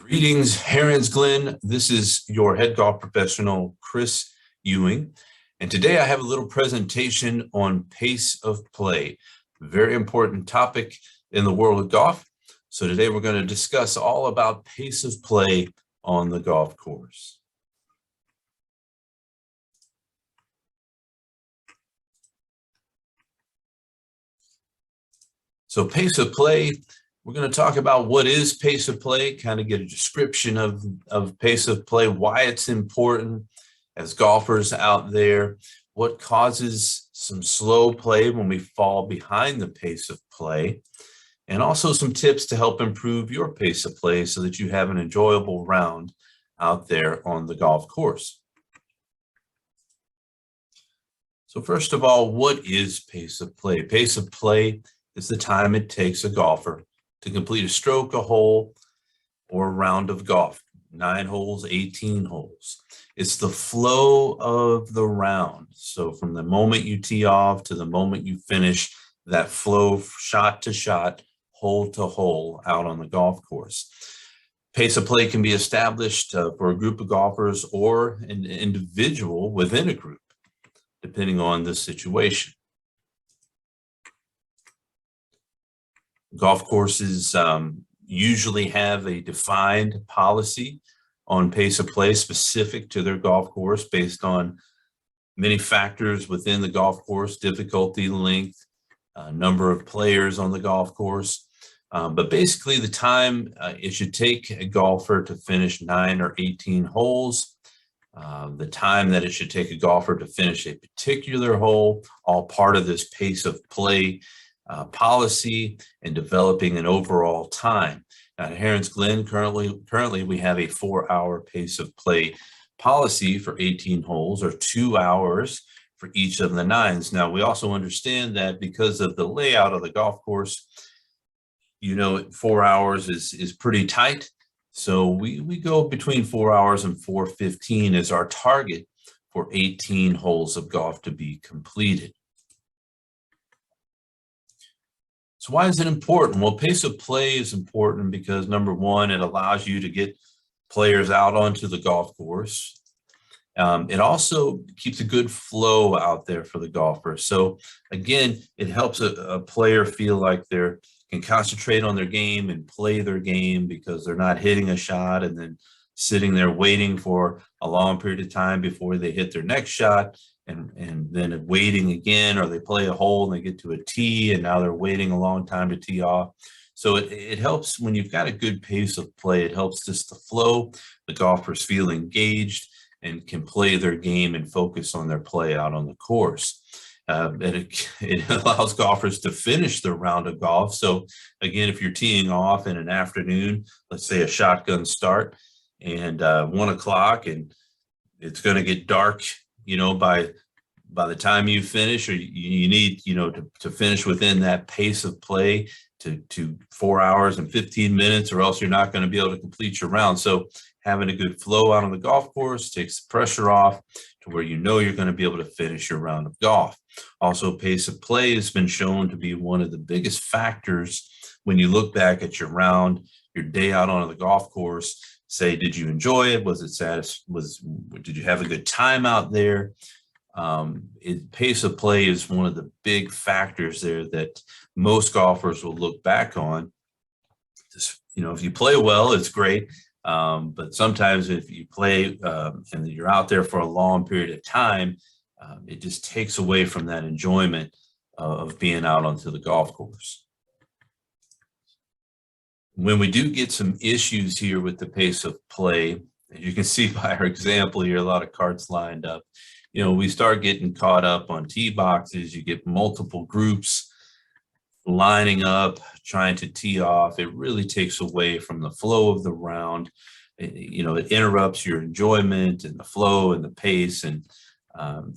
Greetings, Herons Glen. This is your head golf professional, Chris Ewing. And today I have a little presentation on pace of play, a very important topic in the world of golf. So today we're going to discuss all about pace of play on the golf course. So pace of play, we're going to talk about what is pace of play, kind of get a description of pace of play, why it's important as golfers out there, what causes some slow play when we fall behind the pace of play, and also some tips to help improve your pace of play so that you have an enjoyable round out there on the golf course. So first of all, what is pace of play? Pace of play is the time it takes a golfer to complete a stroke, a hole, or a round of golf. 9 holes, 18 holes. It's the flow of the round. So from the moment you tee off to the moment you finish, that flow shot to shot, hole to hole out on the golf course. Pace of play can be established for a group of golfers or an individual within a group, depending on the situation. Golf courses usually have a defined policy on pace of play specific to their golf course based on many factors within the golf course, difficulty, length, number of players on the golf course. But basically the time it should take a golfer to finish 9 or 18 holes, the time that it should take a golfer to finish a particular hole, all part of this pace of play policy and developing an overall time. Now, at Herons Glen, currently we have a 4-hour pace of play policy for 18 holes, or 2 hours for each of the 9s. Now, we also understand that because of the layout of the golf course, 4 hours is pretty tight. So we go between 4 hours and 4:15 as our target for 18 holes of golf to be completed. So why is it important? Well, pace of play is important because, number one, it allows you to get players out onto the golf course. It also keeps a good flow out there for the golfer. So again, it helps a player feel like they can concentrate on their game and play their game because they're not hitting a shot and then sitting there waiting for a long period of time before they hit their next shot. And then waiting again, or they play a hole and they get to a tee and now they're waiting a long time to tee off. So it helps when you've got a good pace of play. It helps just the flow. The golfers feel engaged and can play their game and focus on their play out on the course. And it allows golfers to finish their round of golf. So again, if you're teeing off in an afternoon, let's say a shotgun start, and 1 o'clock, and it's going to get dark, by the time you finish, or you need, to finish within that pace of play to 4 hours and 15 minutes, or else you're not going to be able to complete your round. So having a good flow out on the golf course takes the pressure off to where you're going to be able to finish your round of golf. Also, pace of play has been shown to be one of the biggest factors when you look back at your round, your day out on the golf course. Say, did you enjoy it? Was it did you have a good time out there? Pace of play is one of the big factors there that most golfers will look back on. Just, if you play well, it's great. But sometimes if you play and you're out there for a long period of time, it just takes away from that enjoyment of being out onto the golf course. When we do get some issues here with the pace of play, as you can see by our example here, a lot of carts lined up, we start getting caught up on tee boxes. You get multiple groups lining up, trying to tee off. It really takes away from the flow of the round. It interrupts your enjoyment and the flow and the pace, and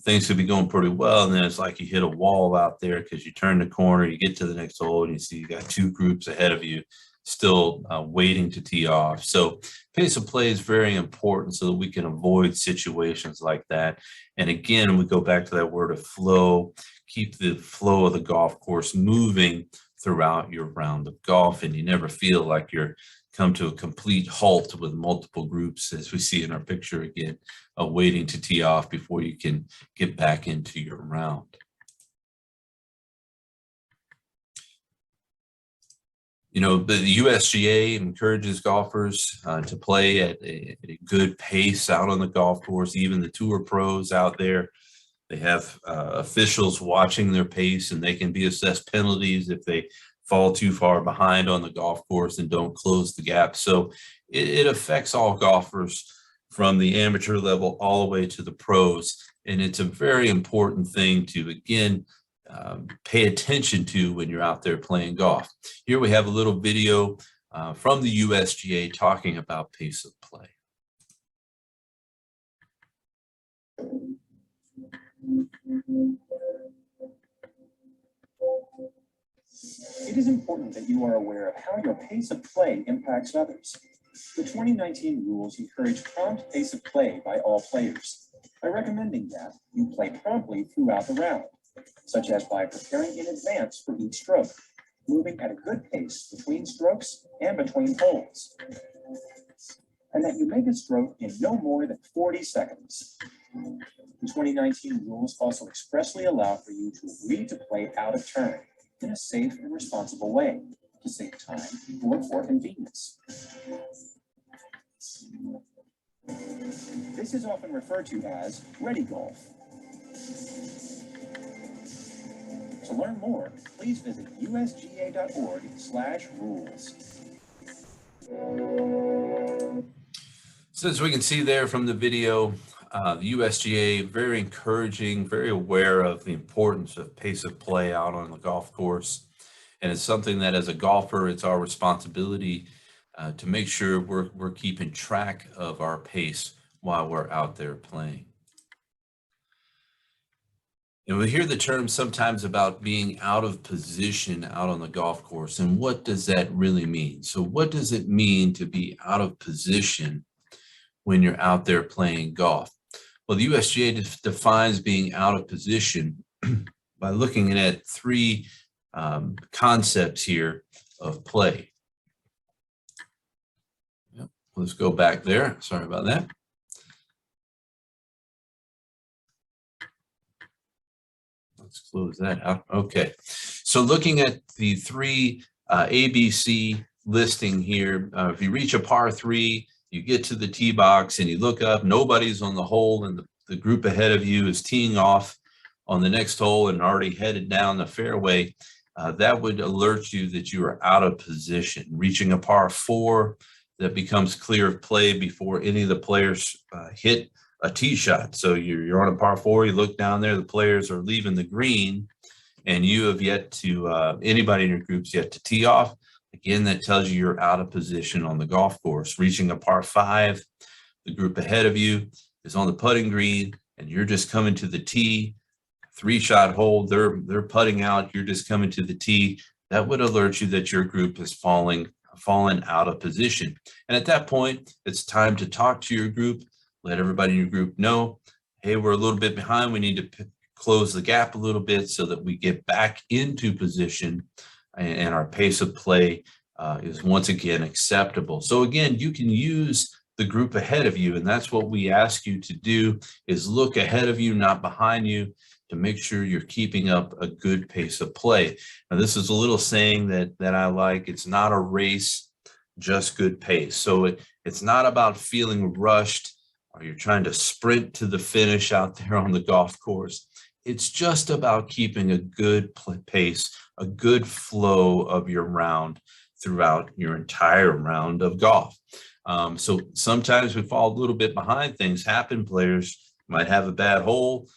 things could be going pretty well. And then it's like you hit a wall out there because you turn the corner, you get to the next hole, and you see you got 2 groups ahead of you still waiting to tee off. So pace of play is very important so that we can avoid situations like that. And again, we go back to that word of flow, keep the flow of the golf course moving throughout your round of golf, and you never feel like you're come to a complete halt with multiple groups, as we see in our picture again, waiting to tee off before you can get back into your round. You know, the USGA encourages golfers to play at a good pace out on the golf course. Even the tour pros out there, they have officials watching their pace, and they can be assessed penalties if they fall too far behind on the golf course and don't close the gap. So it affects all golfers from the amateur level all the way to the pros. And it's a very important thing to, again, pay attention to when you're out there playing golf. Here we have a little video from the USGA talking about pace of play. It is important that you are aware of how your pace of play impacts others. The 2019 rules encourage prompt pace of play by all players by recommending that you play promptly throughout the round, such as by preparing in advance for each stroke, moving at a good pace between strokes and between holes, and that you make a stroke in no more than 40 seconds. The 2019 rules also expressly allow for you to agree to play out of turn in a safe and responsible way to save time or for convenience. This is often referred to as ready golf. To learn more, please visit usga.org/rules. So as we can see there from the video, the USGA, very encouraging, very aware of the importance of pace of play out on the golf course. And it's something that as a golfer, it's our responsibility to make sure we're keeping track of our pace while we're out there playing. And we hear the term sometimes about being out of position out on the golf course. And what does that really mean? So what does it mean to be out of position when you're out there playing golf? Well, the USGA defines being out of position by looking at three concepts here of play. Yep. Let's go back there. Sorry about that. Let's close that out. Okay. So looking at the three ABC listing here, if you reach a par 3, you get to the tee box and you look up, nobody's on the hole, and the group ahead of you is teeing off on the next hole and already headed down the fairway. That would alert you that you are out of position. Reaching a par 4, that becomes clear of play before any of the players hit a tee shot. So you're on a par 4, you look down there, the players are leaving the green, and you have yet to, anybody in your group's yet to tee off. Again, that tells you you're out of position on the golf course. Reaching a par 5, the group ahead of you is on the putting green, and you're just coming to the tee. 3-shot hole, they're putting out, you're just coming to the tee. That would alert you that your group is fallen out of position. And at that point, it's time to talk to your group, let everybody in your group know, hey, we're a little bit behind. We need to close the gap a little bit so that we get back into position and our pace of play is once again acceptable. So again, you can use the group ahead of you, and that's what we ask you to do, is look ahead of you, not behind you, to make sure you're keeping up a good pace of play. Now, this is a little saying that I like. It's not a race, just good pace. So it's not about feeling rushed or you're trying to sprint to the finish out there on the golf course. It's just about keeping a good pace, a good flow of your round throughout your entire round of golf. So sometimes we fall a little bit behind. Things happen. Players might have a bad hole,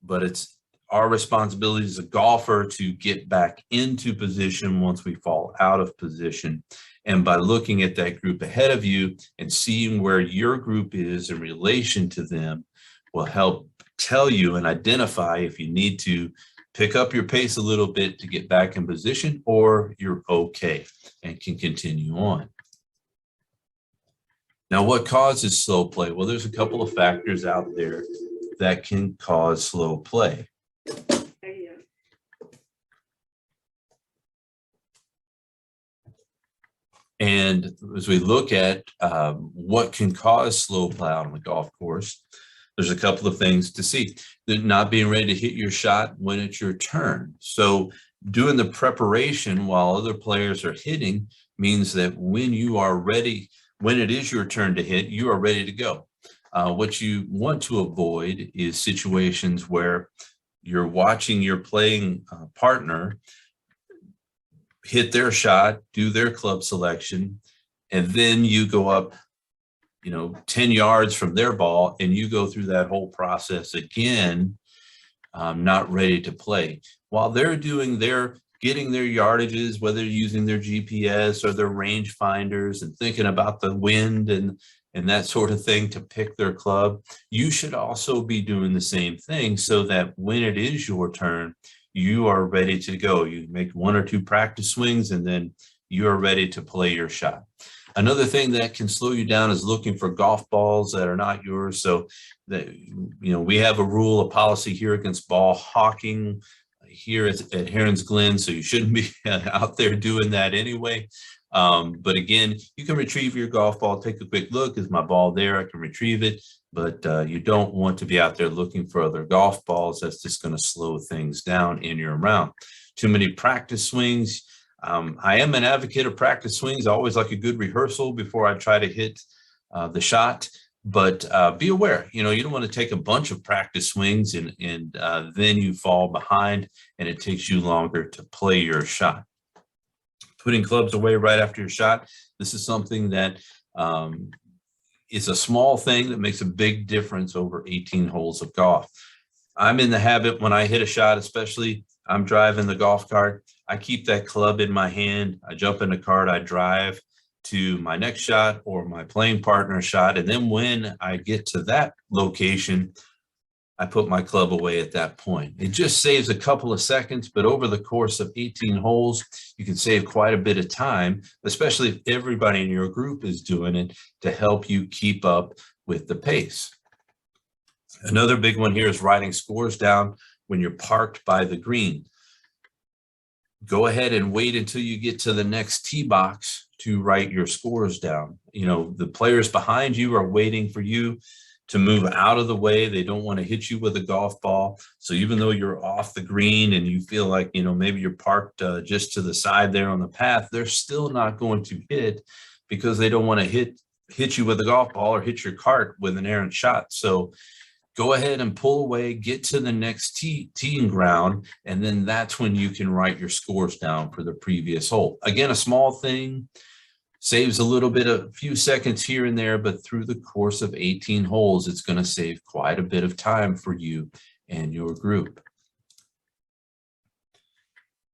but it's our responsibility as a golfer to get back into position once we fall out of position. And by looking at that group ahead of you and seeing where your group is in relation to them will help tell you and identify if you need to pick up your pace a little bit to get back in position, or you're okay and can continue on. Now, what causes slow play? Well, there's a couple of factors out there that can cause slow play. And as we look at what can cause slow play out on the golf course, there's a couple of things to see. They're not being ready to hit your shot when it's your turn. So doing the preparation while other players are hitting means that when you are ready, when it is your turn to hit, you are ready to go. What you want to avoid is situations where you're watching your playing partner hit their shot, do their club selection, and then you go up 10 yards from their ball and you go through that whole process again, not ready to play. While they're getting their yardages, whether using their GPS or their range finders and thinking about the wind and that sort of thing to pick their club, you should also be doing the same thing so that when it is your turn, you are ready to go. You make 1 or 2 practice swings and then you are ready to play your shot. Another thing that can slow you down is looking for golf balls that are not yours. So that, we have a policy here against ball hawking here at Heron's Glen. So you shouldn't be out there doing that anyway. But again, you can retrieve your golf ball, take a quick look. Is my ball there? I can retrieve it. But you don't want to be out there looking for other golf balls. That's just going to slow things down in your round. Too many practice swings. I am an advocate of practice swings. I always like a good rehearsal before I try to hit the shot. But be aware, you don't want to take a bunch of practice swings and then you fall behind and it takes you longer to play your shot. Putting clubs away right after your shot. This is something that is a small thing that makes a big difference over 18 holes of golf. I'm in the habit when I hit a shot, especially I'm driving the golf cart, I keep that club in my hand. I jump in the cart, I drive to my next shot or my playing partner shot. And then when I get to that location, I put my club away at that point. It just saves a couple of seconds, but over the course of 18 holes, you can save quite a bit of time, especially if everybody in your group is doing it to help you keep up with the pace. Another big one here is writing scores down when you're parked by the green. Go ahead and wait until you get to the next tee box to write your scores down. The players behind you are waiting for you to move out of the way. They don't want to hit you with a golf ball. So even though you're off the green and you feel like, maybe you're parked just to the side there on the path, they're still not going to hit because they don't want to hit you with a golf ball or hit your cart with an errant shot. So go ahead and pull away, get to the next teeing ground, and then that's when you can write your scores down for the previous hole. Again, a small thing, saves a few seconds here and there, but through the course of 18 holes, it's going to save quite a bit of time for you and your group.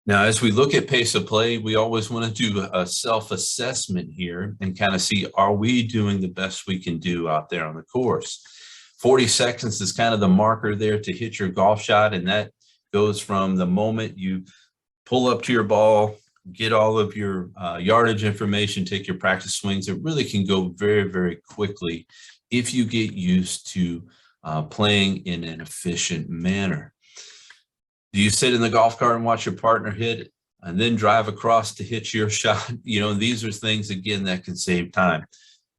Now, as we look at pace of play, we always want to do a self-assessment here and kind of see, are we doing the best we can do out there on the course? 40 seconds is kind of the marker there to hit your golf shot, and that goes from the moment you pull up to your ball, get all of your yardage information, take your practice swings. It really can go very, very quickly if you get used to playing in an efficient manner. Do you sit in the golf cart and watch your partner hit and then drive across to hit your shot? These are things, again, that can save time.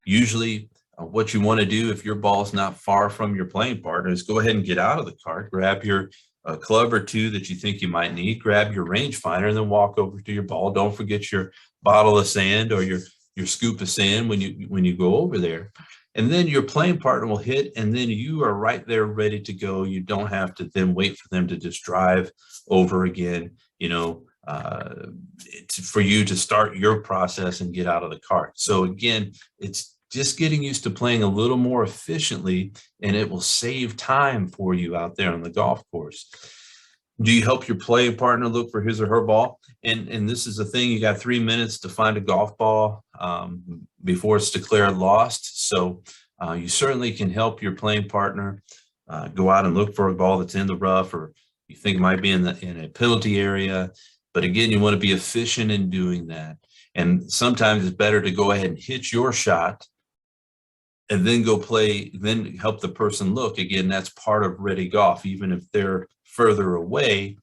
Usually what you want to do if your ball's not far from your playing partner is go ahead and get out of the cart, grab your club or two that you think you might need, grab your rangefinder, and then walk over to your ball. Don't forget your bottle of sand or your scoop of sand when you go over there. And then your playing partner will hit, and then you are right there ready to go. You don't have to then wait for them to just drive over again, for you to start your process and get out of the cart. So again, it's just getting used to playing a little more efficiently, and it will save time for you out there on the golf course. Do you help your playing partner look for his or her ball? And this is the thing, you got 3 minutes to find a golf ball before it's declared lost. So you certainly can help your playing partner go out and look for a ball that's in the rough, or you think it might be in a penalty area. But again, you want to be efficient in doing that. And sometimes it's better to go ahead and hit your shot and then go play, then help the person look. Again, that's part of ready golf. Even if they're further away,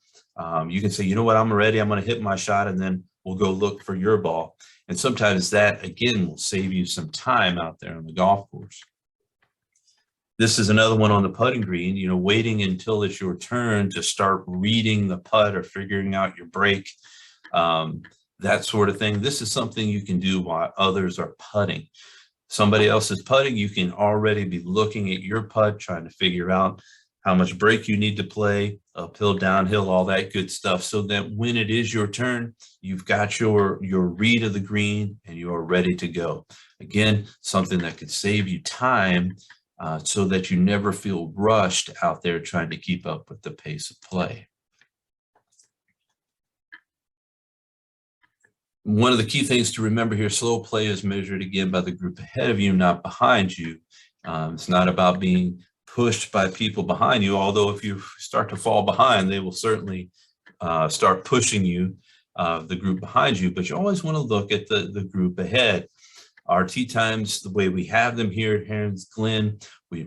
you can say, you know what, I'm ready. I'm going to hit my shot, and then will go look for your ball. And sometimes that, again, will save you some time out there on the golf course. This is another one on the putting green, you know, waiting until it's your turn to start reading the putt or figuring out your break, that sort of thing. This is something you can do while others are putting. Somebody else is putting, you can already be looking at your putt, trying to figure out how much break you need to play, uphill, downhill, all that good stuff, so that when it is your turn, you've got your read of the green and you are ready to go. Again, something that could save you time so that you never feel rushed out there trying to keep up with the pace of play. One of the key things to remember here, slow play is measured again by the group ahead of you, not behind you. It's not about being pushed by people behind you, although if you start to fall behind, they will certainly start pushing you, the group behind you, but you always want to look at the group ahead. Our tee times, the way we have them here at Heron's Glen,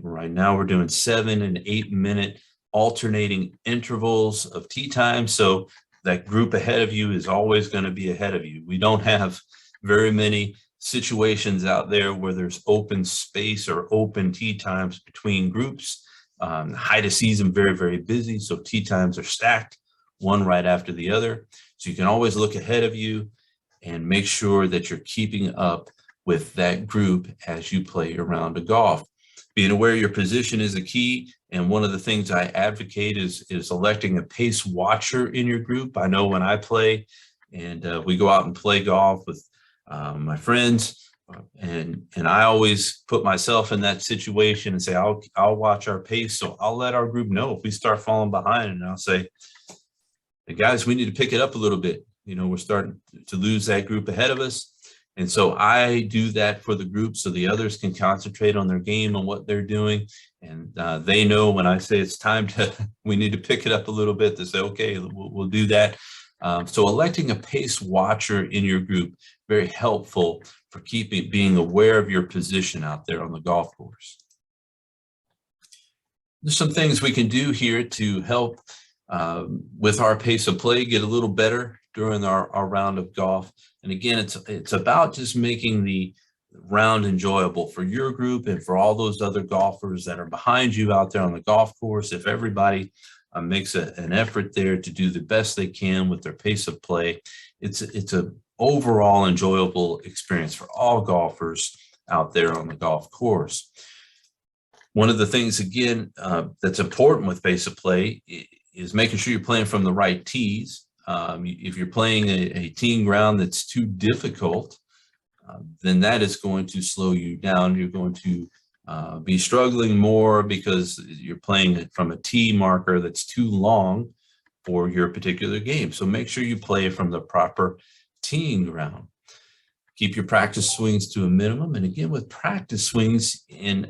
right now we're doing 7 and 8 minute alternating intervals of tee time. So that group ahead of you is always going to be ahead of you. We don't have very many situations out there where there's open space or open tee times between groups. Height of season, very, very busy. So tee times are stacked, one right after the other. So you can always look ahead of you and make sure that you're keeping up with that group as you play your round of golf. Being aware of your position is a key. And one of the things I advocate is electing a pace watcher in your group. I know when I play and we go out and play golf with my friends, and I always put myself in that situation and say, I'll watch our pace. So I'll let our group know if we start falling behind, and I'll say, hey guys, we need to pick it up a little bit. You know, we're starting to lose that group ahead of us. And so I do that for the group so the others can concentrate on their game and what they're doing. And they know when I say it's time to, we need to pick it up a little bit, to say, okay, we'll do that. So electing a pace watcher in your group, very helpful for being aware of your position out there on the golf course. There's some things we can do here to help with our pace of play get a little better during our round of golf. And again, it's about just making the round enjoyable for your group and for all those other golfers that are behind you out there on the golf course. If everybody makes an effort there to do the best they can with their pace of play, it's an overall enjoyable experience for all golfers out there on the golf course. One of the things, again, that's important with pace of play is making sure you're playing from the right tees. If you're playing a teeing ground that's too difficult, then that is going to slow you down. You're going to be struggling more because you're playing it from a tee marker that's too long for your particular game. So make sure you play from the proper teeing ground. Keep your practice swings to a minimum. And again, with practice swings, and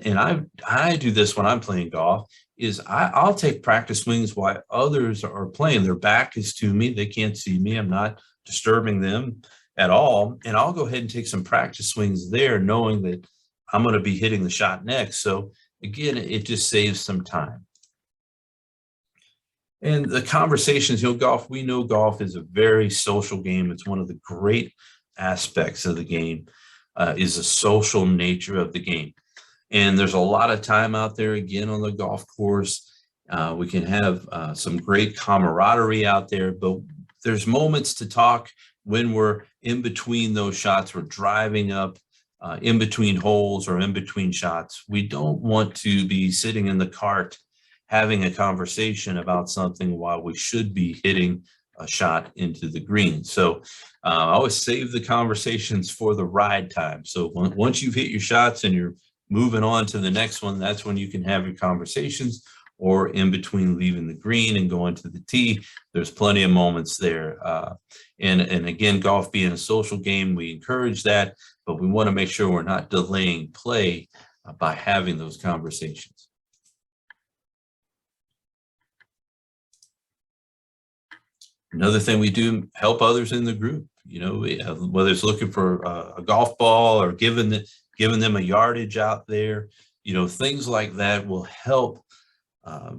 I do this when I'm playing golf, is I'll take practice swings while others are playing. Their back is to me. They can't see me. I'm not disturbing them at all. And I'll go ahead and take some practice swings there, knowing that I'm going to be hitting the shot next. So again, it just saves some time. And the conversations, you know, we know golf is a very social game. It's one of the great aspects of the game, is the social nature of the game. And there's a lot of time out there, again, on the golf course. We can have some great camaraderie out there, but there's moments to talk when we're in between those shots. We're driving up in between holes or in between shots. We don't want to be sitting in the cart having a conversation about something while we should be hitting a shot into the green. So I always save the conversations for the ride time. So once you've hit your shots and you're moving on to the next one, that's when you can have your conversations, or in between leaving the green and going to the tee. There's plenty of moments there. And again, golf being a social game, we encourage that, but we want to make sure we're not delaying play by having those conversations. Another thing we do, help others in the group, you know, whether it's looking for a golf ball or giving them a yardage out there, you know, things like that will help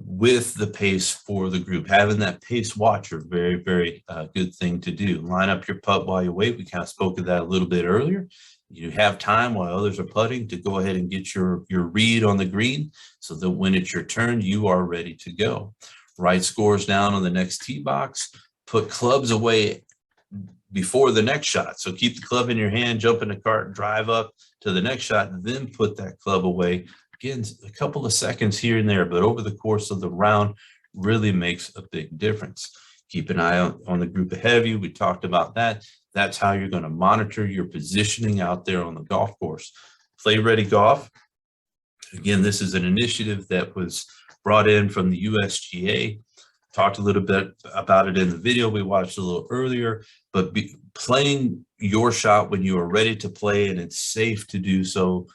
with the pace for the group. Having that pace watcher, very, very good thing to do. Line up your putt while you wait. We kind of spoke of that a little bit earlier. You have time while others are putting to go ahead and get your read on the green so that when it's your turn, you are ready to go. Write scores down on the next tee box. Put clubs away before the next shot. So keep the club in your hand, jump in the cart, drive up to the next shot, and then put that club away. Again, a couple of seconds here and there, but over the course of the round really makes a big difference. Keep an eye on the group ahead of you. We talked about that. That's how you're going to monitor your positioning out there on the golf course. Play Ready Golf. Again, this is an initiative that was brought in from the USGA. Talked a little bit about it in the video we watched a little earlier, but playing your shot when you are ready to play and it's safe to do so,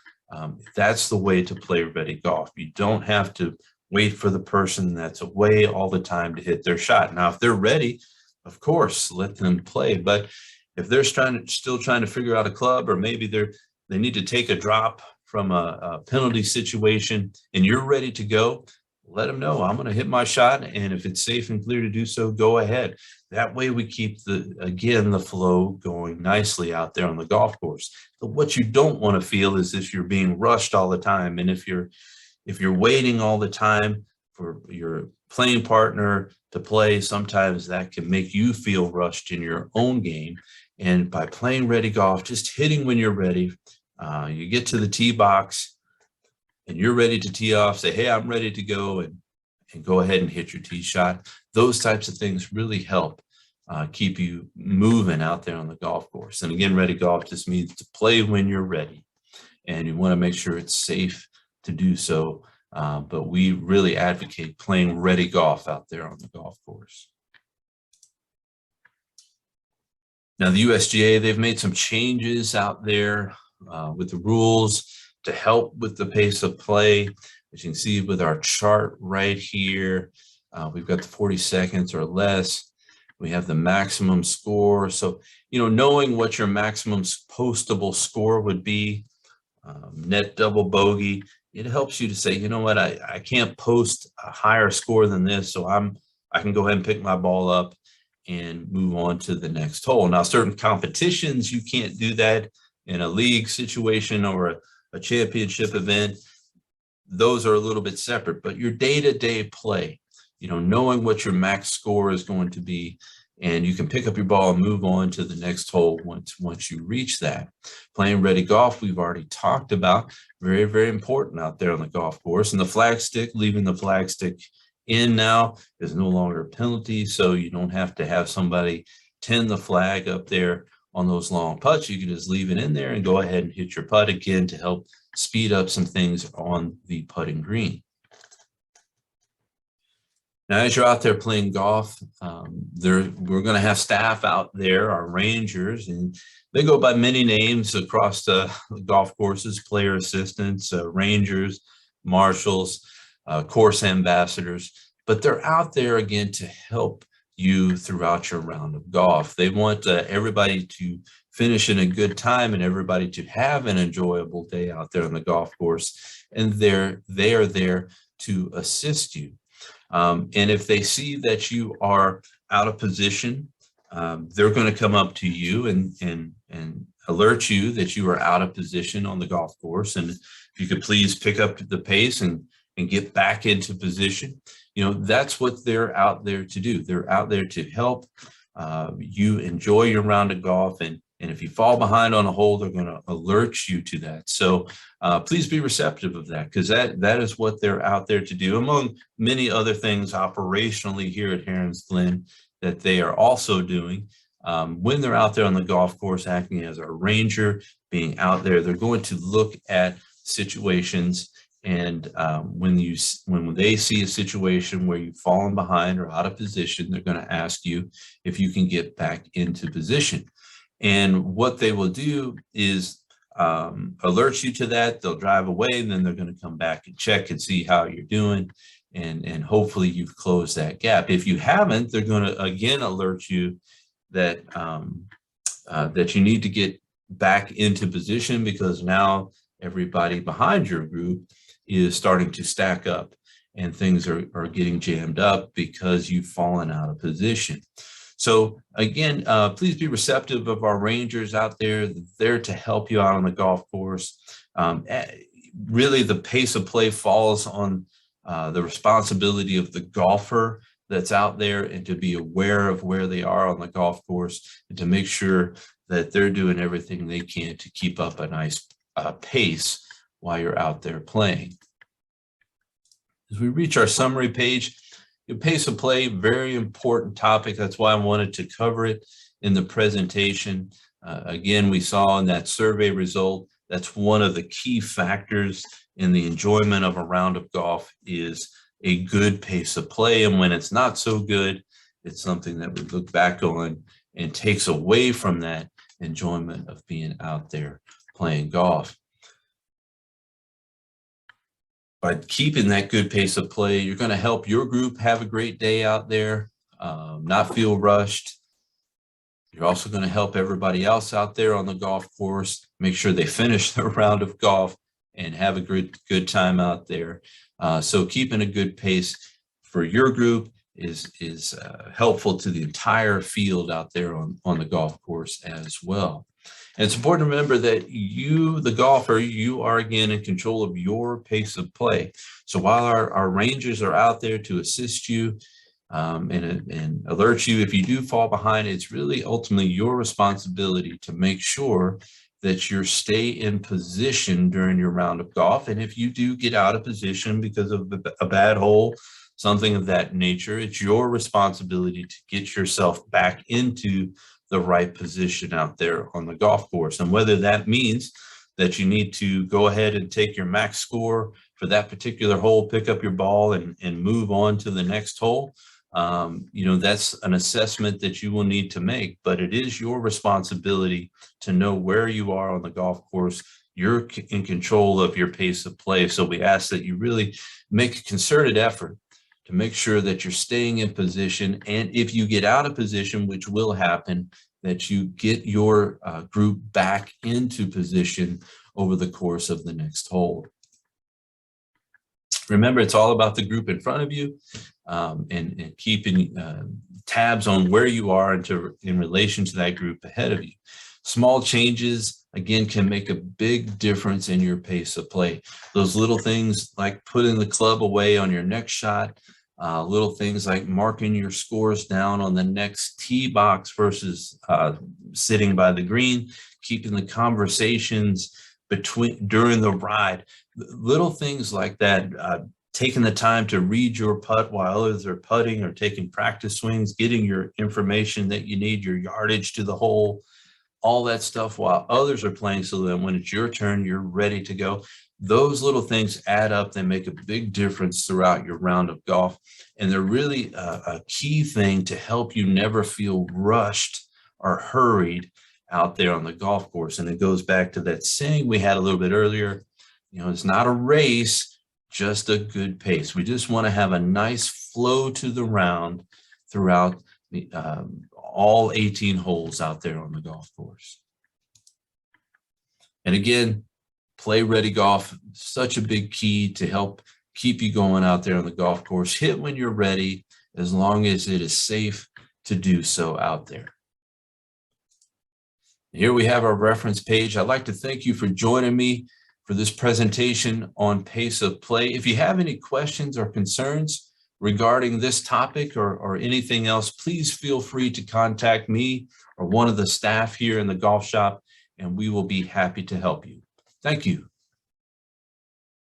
that's the way to play Ready Golf. You don't have to wait for the person that's away all the time to hit their shot. Now, if they're ready, of course, let them play. But if they're still trying to figure out a club, or maybe they need to take a drop from a penalty situation and you're ready to go, let them know I'm going to hit my shot, and if it's safe and clear to do so, go ahead. That way we keep the flow going nicely out there on the golf course. But what you don't want to feel is if you're being rushed all the time, and if you're waiting all the time for your playing partner to play, sometimes that can make you feel rushed in your own game. And by playing Ready Golf, just hitting when you're ready, you get to the tee box and you're ready to tee off, say, hey, I'm ready to go, and go ahead and hit your tee shot. Those types of things really help keep you moving out there on the golf course. And again, Ready Golf just means to play when you're ready, and you want to make sure it's safe to do so. But we really advocate playing Ready Golf out there on the golf course. Now, the USGA, they've made some changes out there with the rules to help with the pace of play. As you can see with our chart right here, we've got the 40 seconds or less. We have the maximum score. So, knowing what your maximum postable score would be, net double bogey, it helps you to say, you know what, I can't post a higher score than this, so I can go ahead and pick my ball up and move on to the next hole. Now, certain competitions, you can't do that. In a league situation or a championship event, those are a little bit separate. But your day-to-day play, knowing what your max score is going to be, and you can pick up your ball and move on to the next hole once you reach that. Playing Ready Golf, we've already talked about, very, very important out there on the golf course. And the flag stick, leaving the flag stick in now is no longer a penalty, so you don't have to have somebody tend the flag up there on those long putts. You can just leave it in there and go ahead and hit your putt again to help speed up some things on the putting green. Now, as you're out there playing golf, we're going to have staff out there, our rangers, and they go by many names across the golf courses: player assistants, rangers, marshals, course ambassadors. But they're out there again to help you throughout your round of golf. They want everybody to finish in a good time and everybody to have an enjoyable day out there on the golf course. And they are there to assist you. And if they see that you are out of position, they're going to come up to you and alert you that you are out of position on the golf course. And if you could please pick up the pace and get back into position. That's what they're out there to do. They're out there to help you enjoy your round of golf. And if you fall behind on a hole, they're going to alert you to that. So please be receptive of that, because that is what they're out there to do, among many other things operationally here at Heron's Glen that they are also doing. When they're out there on the golf course, acting as a ranger, being out there, they're going to look at situations. And when they see a situation where you've fallen behind or out of position, they're going to ask you if you can get back into position. And what they will do is alert you to that. They'll drive away, and then they're going to come back and check and see how you're doing. And hopefully you've closed that gap. If you haven't, they're going to again alert you that that you need to get back into position, because now everybody behind your group is starting to stack up. and things are getting jammed up because you've fallen out of position. So again, please be receptive of our rangers out there. They're there to help you out on the golf course. Really, the pace of play falls on the responsibility of the golfer that's out there, and to be aware of where they are on the golf course and to make sure that they're doing everything they can to keep up a nice pace while you're out there playing. As we reach our summary page, your pace of play, very important topic. That's why I wanted to cover it in the presentation. Again, we saw in that survey result, that's one of the key factors in the enjoyment of a round of golf is a good pace of play. And when it's not so good, it's something that we look back on and takes away from that enjoyment of being out there playing golf. By keeping that good pace of play, you're going to help your group have a great day out there, not feel rushed. You're also going to help everybody else out there on the golf course, make sure they finish their round of golf and have a good time out there. So keeping a good pace for your group is helpful to the entire field out there on the golf course as well. And it's important to remember that you, the golfer, you are again in control of your pace of play. So while our rangers are out there to assist you and alert you if you do fall behind, it's really ultimately your responsibility to make sure that you stay in position during your round of golf. And if you do get out of position because of a bad hole, something of that nature, it's your responsibility to get yourself back into the right position out there on the golf course. And whether that means that you need to go ahead and take your max score for that particular hole, pick up your ball and move on to the next hole, that's an assessment that you will need to make, but it is your responsibility to know where you are on the golf course. You're in control of your pace of play. So we ask that you really make a concerted effort to make sure that you're staying in position. And if you get out of position, which will happen, that you get your group back into position over the course of the next hole. Remember, it's all about the group in front of you and keeping tabs on where you are in relation to that group ahead of you. Small changes, again, can make a big difference in your pace of play. Those little things like putting the club away on your next shot, little things like marking your scores down on the next tee box versus sitting by the green, keeping the conversations during the ride, little things like that, taking the time to read your putt while others are putting or taking practice swings, getting your information that you need, your yardage to the hole, all that stuff while others are playing, so that when it's your turn, you're ready to go. Those little things add up. They make a big difference throughout your round of golf. And they're really a key thing to help you never feel rushed or hurried out there on the golf course. And it goes back to that saying we had a little bit earlier, it's not a race, just a good pace. We just want to have a nice flow to the round throughout all 18 holes out there on the golf course. And again, play ready golf, such a big key to help keep you going out there on the golf course. Hit when you're ready, as long as it is safe to do so out there. Here we have our reference page. I'd like to thank you for joining me for this presentation on pace of play. If you have any questions or concerns regarding this topic or anything else, please feel free to contact me or one of the staff here in the golf shop, and we will be happy to help you. Thank you.